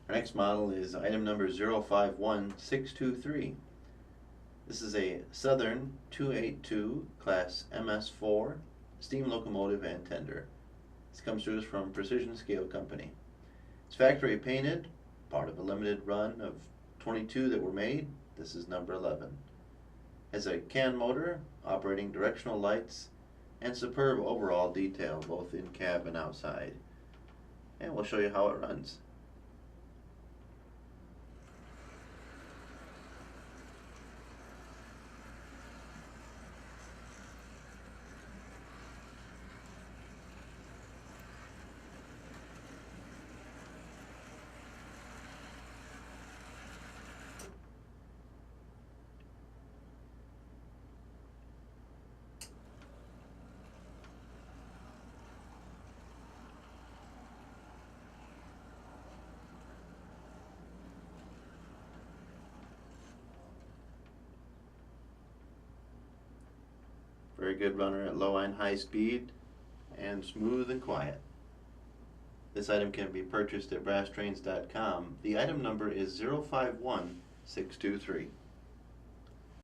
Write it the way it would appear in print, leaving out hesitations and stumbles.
Our next model is item number 051623. This is a Southern 282 class MS-4 steam locomotive and tender. This comes to us from Precision Scale Company. It's factory painted, part of a limited run of 22 that were made. This is number 11. Has a can motor, operating directional lights, and superb overall detail both in cab and outside. And we'll show you how it runs. Very good runner at low and high speed, and smooth and quiet. This item can be purchased at brasstrains.com. The item number is 051623.